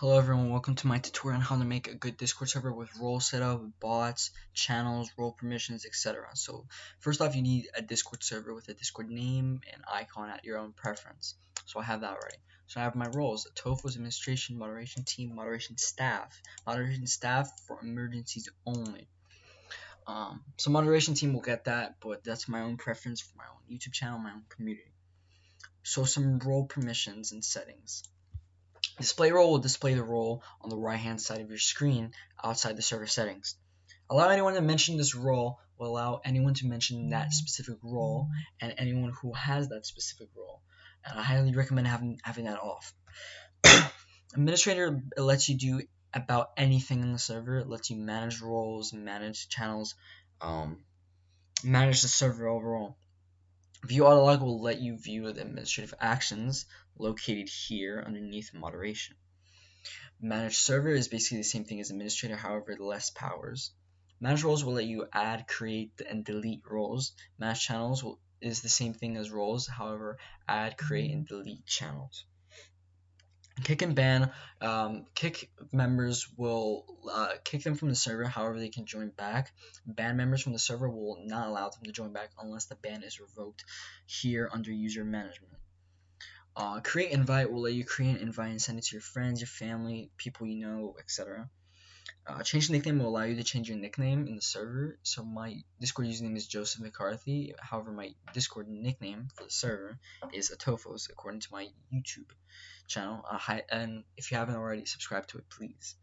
Hello everyone, welcome to my tutorial on how to make a good Discord server with role setup, bots, channels, role permissions, etc. So first off, you need a Discord server with a Discord name and icon at your own preference. So I have that already. So I have my roles: Atophos administration, moderation team, moderation staff for emergencies only. So moderation team will get that, but that's my own preference for my own YouTube channel, my own community. So some role permissions and settings. Display role will display the role on the right hand side of your screen outside the server settings. Allow anyone to mention this role will allow anyone to mention that specific role and anyone who has that specific role. And I highly recommend having that off. Administrator lets you do about anything in the server. It lets you manage roles, manage channels, manage the server overall. View Autolog will let you view the administrative actions located here underneath moderation. Manage server is basically the same thing as administrator, however less powers. Manage roles will let you add, create, and delete roles. Manage channels is the same thing as roles, however add, create, and delete channels. Kick and ban. Kick members will kick them from the server, however they can join back. Ban members from the server will not allow them to join back unless the ban is revoked here under user management. Create invite will let you create an invite and send it to your friends, your family, people you know, etc. Change nickname will allow you to change your nickname in the server. So my Discord username is Joseph McCarthy. However, my Discord nickname for the server is Atophos, according to my YouTube channel. And if you haven't already, subscribe to it, please.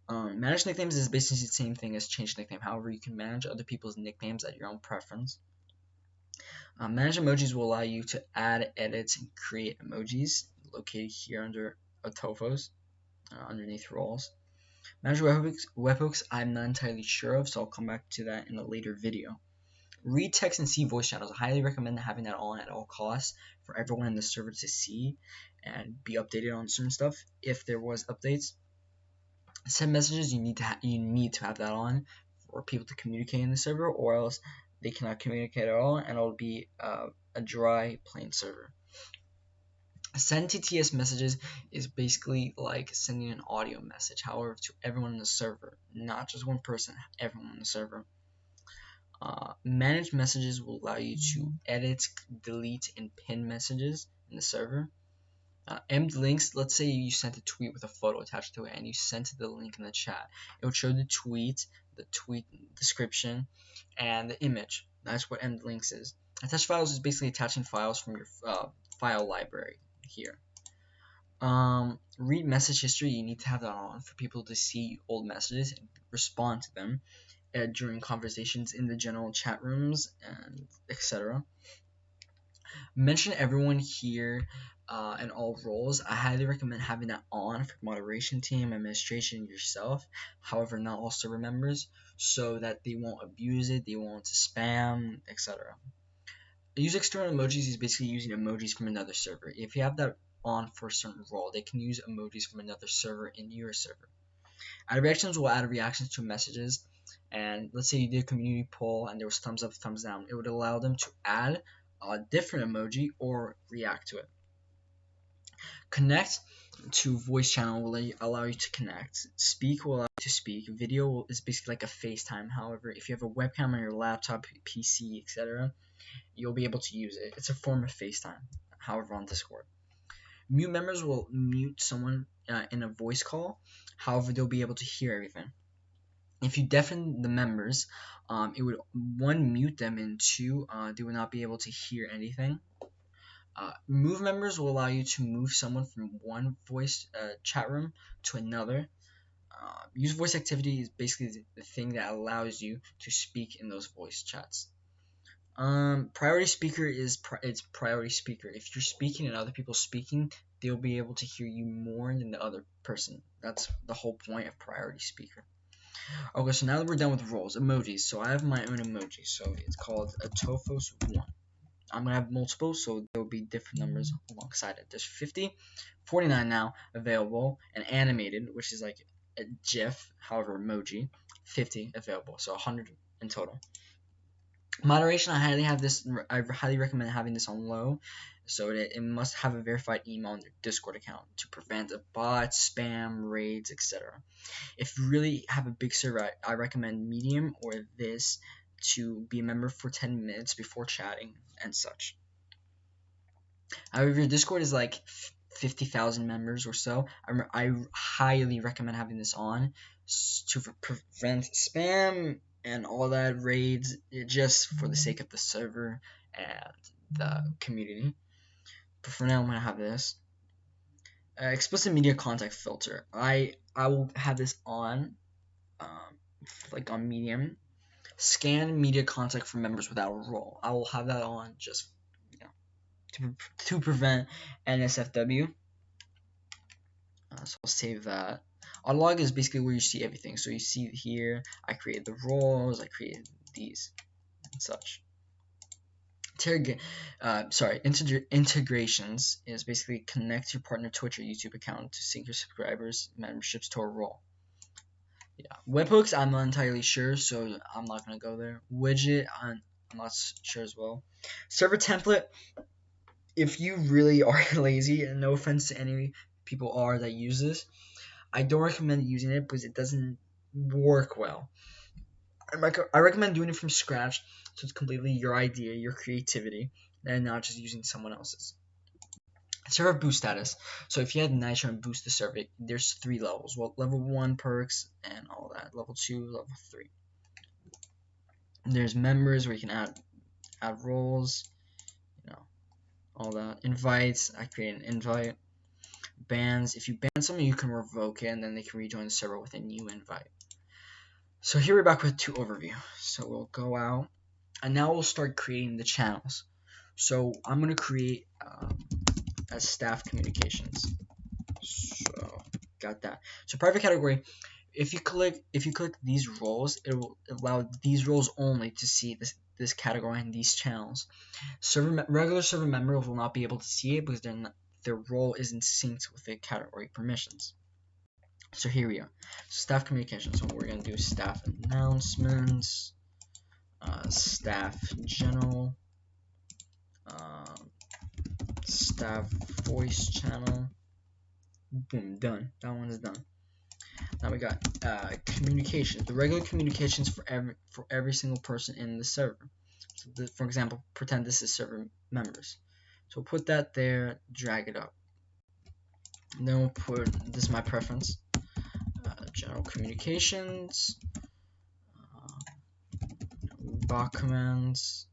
Manage nicknames is basically the same thing as change nickname. However, you can manage other people's nicknames at your own preference. Manage emojis will allow you to add, edit, and create emojis located here under Atophos, underneath roles. Manage webhooks I'm not entirely sure of, so I'll come back to that in a later video. Read text and see voice channels. I highly recommend having that on at all costs for everyone in the server to see and be updated on certain stuff if there was updates. Send messages, you need to have that on for people to communicate in the server, or else they cannot communicate at all, and it'll be a dry, plain server. Send TTS messages is basically like sending an audio message, however, to everyone in the server, not just one person, everyone in the server. Manage messages will allow you to edit, delete, and pin messages in the server. Emd links, let's say you sent a tweet with a photo attached to it and you sent the link in the chat. It would show the tweet description, and the image. That's what emd links is. Attached files is basically attaching files from your file library here. Read message history, you need to have that on for people to see old messages and respond to them during conversations in the general chat rooms and etc. Mention everyone here and all roles. I highly recommend having that on for moderation team, administration, yourself. However, not all server members, so that they won't abuse it, they won't spam, etc. Use external emojis is basically using emojis from another server. If you have that on for a certain role, they can use emojis from another server in your server. Add reactions will add reactions to messages, and let's say you did a community poll and there was thumbs up, thumbs down. It would allow them to add a different emoji or react to it. Connect to voice channel will allow you to connect. Speak will allow you to speak. Video is basically like a FaceTime. However, if you have a webcam on your laptop, PC, etc., you'll be able to use it. It's a form of FaceTime, however, on Discord. Mute members will mute someone in a voice call. However, they'll be able to hear everything. If you deafen the members, it would, one, mute them, and two, they would not be able to hear anything. Move members will allow you to move someone from one voice chat room to another. Use voice activity is basically the thing that allows you to speak in those voice chats. Priority speaker is it's priority speaker. If you're speaking and other people speaking, they'll be able to hear you more than the other person. That's the whole point of priority speaker. Okay, so now that we're done with roles, emojis. So I have my own emoji. So it's called Atophos 1. I'm going to have multiple, so there will be different numbers alongside it. There's 50, 49 now available, and animated, which is like a GIF, however, emoji, 50 available, so 100 in total. Moderation, I highly recommend having this on low, So it must have a verified email on your Discord account to prevent bots, spam, raids, etc. If you really have a big server, I recommend Medium or this to be a member for 10 minutes before chatting and such. However, if your Discord is like 50,000 members or so, I highly recommend having this on to prevent spam and all that, raids, just for the sake of the server and the community. But for now, I'm gonna have this explicit media contact filter. I will have this on, like on Medium. Scan media contact for members without a role. I will have that on just to prevent NSFW. So I'll save that. Autolog is basically where you see everything. So you see here, I created the roles, I created these and such. Integrations is basically connect your partner Twitch or YouTube account to sync your subscribers' memberships to a role. Yeah, webhooks I'm not entirely sure, so I'm not gonna go there. Widget I'm not sure as well. Server template, if you really are lazy, and no offense to any people that use this, I don't recommend using it because it doesn't work well. I recommend doing it from scratch, so it's completely your idea, your creativity, and not just using someone else's. Server boost status. So if you had Nitro and boost the server, there's 3 levels. Well, level 1 perks and all that. Level 2, level 3. There's members where you can add roles, all that. Invites, I create an invite. Bans, if you ban someone, you can revoke it, and then they can rejoin the server with a new invite. So here we're back with 2 overview. So we'll go out, and now we'll start creating the channels. So I'm gonna create as staff communications. So got that. So private category. If you click these roles, it will allow these roles only to see this category and these channels. Regular server members will not be able to see it because their role isn't synced with the category permissions. So here we go. Staff communications. So we're gonna do staff announcements, staff general, staff voice channel. Boom, done. That one is done. Now we got communications. The regular communications for every single person in the server. So for example, pretend this is server members. So put that there, drag it up. And then we'll put, this is my preference, general communications, bot commands,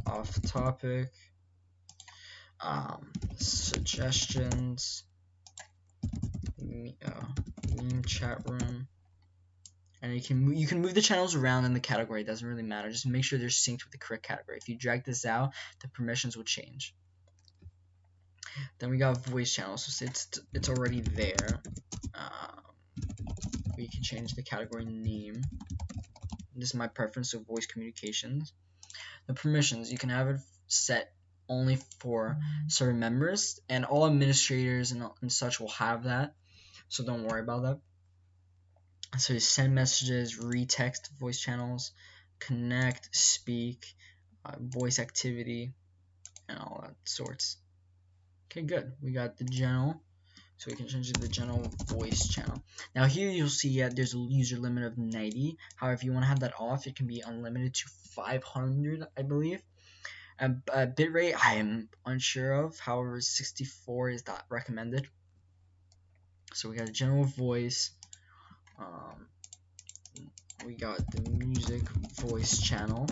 off topic, suggestions, meme chat room, and you can move the channels around in the category. It doesn't really matter. Just make sure they're synced with the correct category. If you drag this out, the permissions will change. Then we got voice channels. So it's already there. We can change the category name. This is my preference, so voice communications. The permissions, you can have it set only for server members, and all administrators and such will have that, so don't worry about that. So you send messages, retext voice channels, connect, speak, voice activity, and all that sorts. Okay, good. We got the general, so we can change it to the general voice channel. Now here you'll see there's a user limit of 90. However, if you want to have that off, it can be unlimited to 500, I believe. Bitrate I am unsure of. However, 64 is not recommended. So we got a general voice. We got the music voice channel,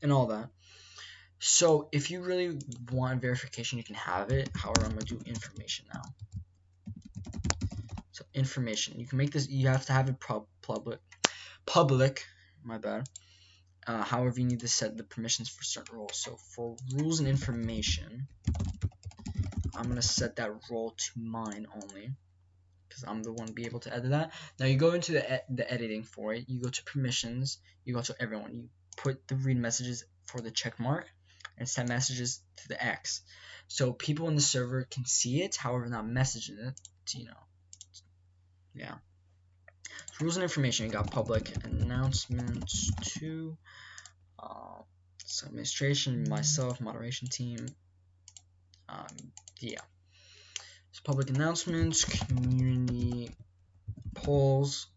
and all that. So if you really want verification, you can have it. However, I'm gonna do information now. So information, you can make this. You have to have it public. My bad. However, you need to set the permissions for certain roles. So for rules and information, I'm gonna set that role to mine only, because I'm the one to be able to edit that. Now you go into the editing for it. You go to permissions. You go to everyone. You put the read messages for the check mark and send messages to the X. So people in the server can see it, however not messaging it. Yeah. So rules and information. You got public announcements to So administration, myself, moderation team. Yeah. So public announcements, community polls,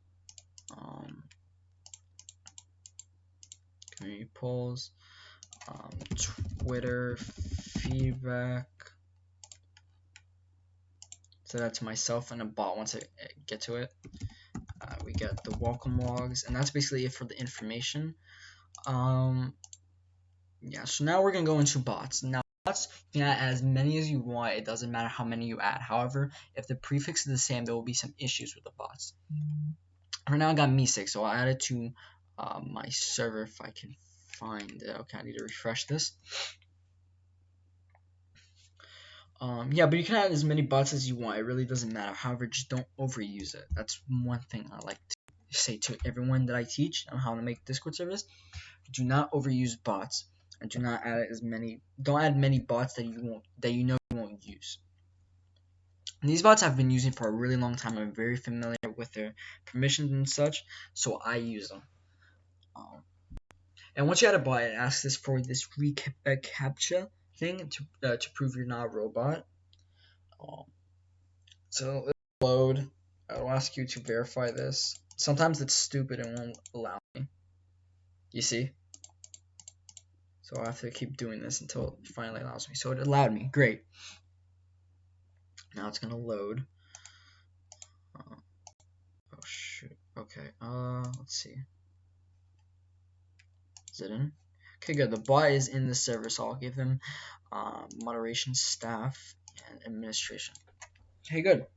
community polls, Twitter feedback. So that's myself and a bot once I get to it. We get the welcome logs, and that's basically it for the information. Yeah, so now we're going to go into bots. Now, bots, you can add as many as you want. It doesn't matter how many you add. However, if the prefix is the same, there will be some issues with the bots. Right now, I got me6, so I'll add it to my server if I can find it. Okay, I need to refresh this. Yeah, but you can add as many bots as you want. It really doesn't matter. However, just don't overuse it. That's one thing I like to say to everyone that I teach on how to make Discord servers. Do not overuse bots, and do not add as many. Don't add many bots that you won't use. And these bots I've been using for a really long time. I'm very familiar with their permissions and such, so I use them. And once you add a bot, it asks us for this captcha thing to prove you're not a robot. So it'll load. I'll ask you to verify this. Sometimes it's stupid and won't allow me. You see? So I have to keep doing this until it finally allows me. So it allowed me. Great. Now it's gonna load. Oh shoot. Okay. Let's see. Is it in? Okay, good. The bot is in the server, so I'll give them moderation, staff, and administration. Okay, good.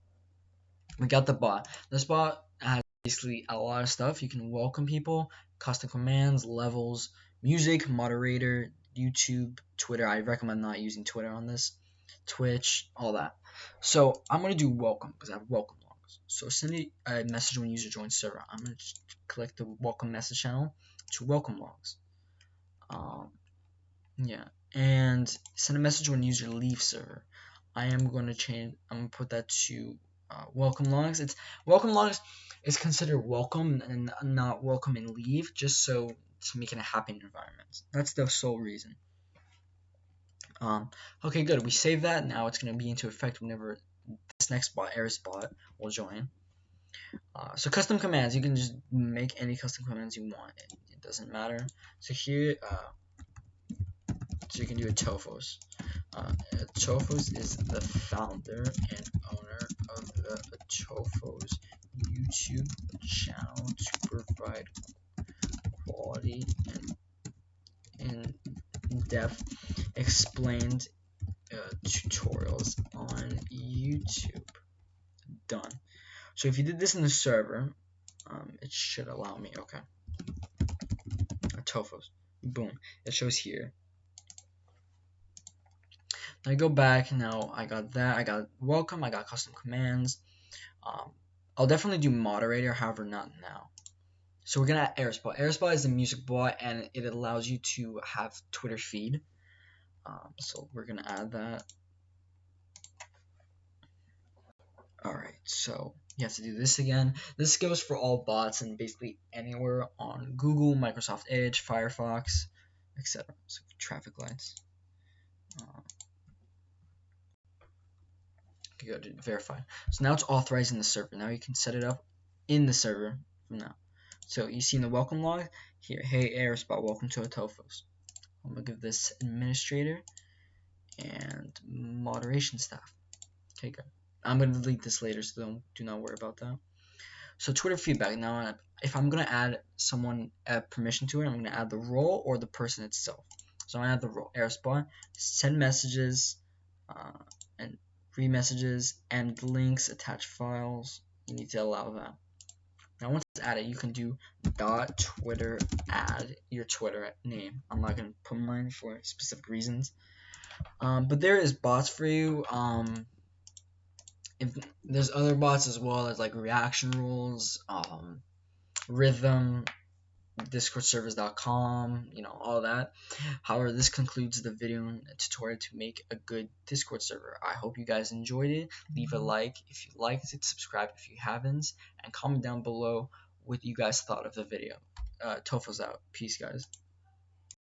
We got the bot. This bot has basically a lot of stuff. You can welcome people, custom commands, levels, music, moderator, YouTube, Twitter. I recommend not using Twitter on this. Twitch, all that. So I'm going to do welcome because I have welcome logs. So send a message when user joins server. I'm going to click the welcome message channel to welcome logs. Yeah, and send a message when user leaves server. I'm going to put that to welcome logs. Welcome logs is considered welcome and not welcome and leave, just so to make it a happy environment. That's the sole reason. Okay, good. We save that. Now it's going to be into effect whenever this next bot, Eris bot, will join. So custom commands, you can just make any custom commands you want. It doesn't matter. So here, so you can do Atophos. Atophos is the founder and owner of the Atophos YouTube channel to provide quality and in-depth explained tutorials on YouTube. Done. So if you did this in the server, it should allow me. Okay. Atophos. Boom. It shows here. I go back. Now I got that. I got welcome. I got custom commands. I'll definitely do moderator, however, not now. So we're gonna add Airspot. Airspot is a music bot, and it allows you to have Twitter feed. So we're gonna add that. Alright, so you have to do this again. This goes for all bots and basically anywhere on Google, Microsoft Edge, Firefox, etc. So traffic lights. Okay, go to verify. So now it's authorized in the server. Now you can set it up in the server from now. So you see in the welcome log here, hey Airspot, welcome to Atophos. I'm gonna give this administrator and moderation staff. Okay, good. I'm gonna delete this later, so do not worry about that. So Twitter feedback. Now, if I'm gonna add someone permission to it, I'm gonna add the role or the person itself. So I'm gonna add the role. Airspot, send messages, and read messages, and links, attach files. You need to allow that. Now once it's added, you can do .twitter add your Twitter name. I'm not gonna put mine for specific reasons. But there is bots for you. If there's other bots as well as like reaction rules, rhythm, discordservers.com, all that. However, this concludes the video tutorial to make a good Discord server. I hope you guys enjoyed it. Leave a like if you liked it, subscribe if you haven't, and comment down below what you guys thought of the video. Tofo's out. Peace, guys.